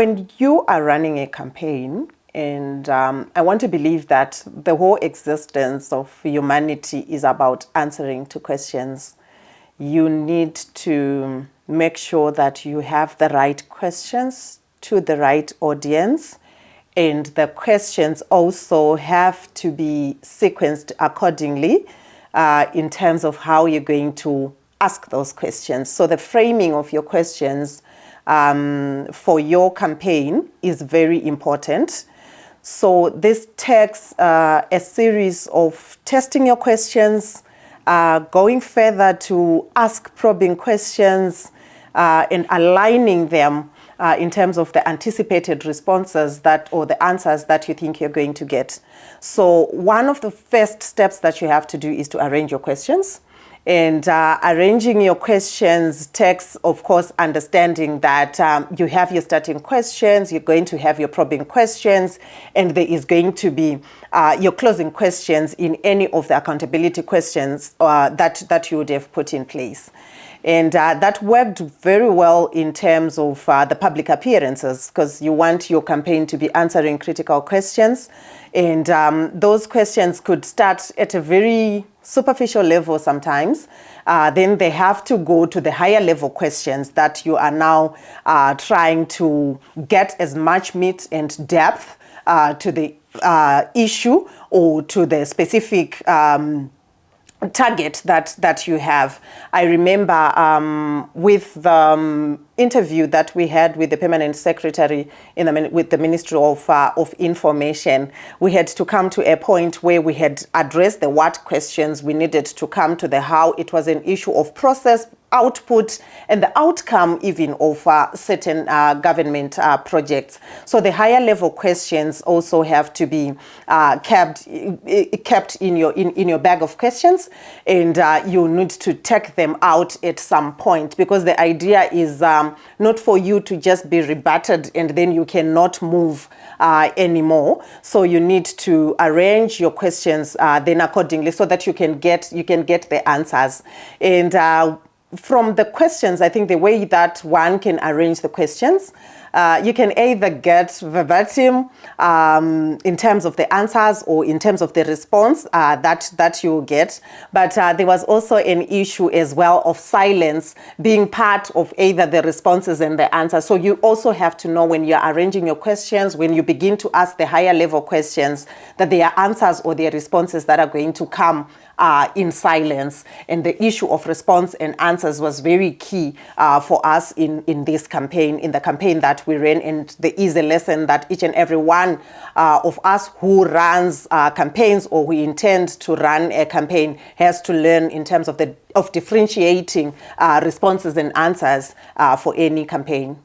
when you are running a campaign, and I want to believe that the whole existence of humanity is about answering to questions, you need to make sure that you have the right questions to the right audience. And the questions also have to be sequenced accordingly in terms of how you're going to ask those questions. So the framing of your questions for your campaign is very important. So this takes a series of testing your questions, going further to ask probing questions, and aligning them in terms of the anticipated responses or the answers that you think you're going to get. So one of the first steps that you have to do is to arrange your questions. And arranging your questions takes, of course, understanding that you have your starting questions, you're going to have your probing questions, and there is going to be your closing questions in any of the accountability questions that you would have put in place. And that worked very well in terms of the public appearances, because you want your campaign to be answering critical questions. And those questions could start at a very superficial level sometimes. Then they have to go to the higher level questions that you are now trying to get as much meat and depth to the issue or to the specific target that you have. I remember with the interview that we had with the permanent secretary with the Ministry of Information, we had to come to a point where we had addressed the what questions. We needed to come to the how. It was an issue of process, output, and the outcome even of certain government projects. So the higher level questions also have to be kept in your bag of questions, and you need to take them out at some point, because the idea is not for you to just be rebutted and then you cannot move anymore. So you need to arrange your questions then accordingly so that you can get the answers. And from the questions, I think the way that one can arrange the questions, you can either get verbatim in terms of the answers or in terms of the response that you get. But there was also an issue as well of silence being part of either the responses and the answers. So you also have to know when you're arranging your questions, when you begin to ask the higher level questions, that there are answers or there are responses that are going to come in silence. And the issue of response and answers was very key for us in this campaign, in the campaign that we ran. And there is a lesson that each and every one of us who runs campaigns or who intend to run a campaign has to learn in terms of differentiating responses and answers for any campaign.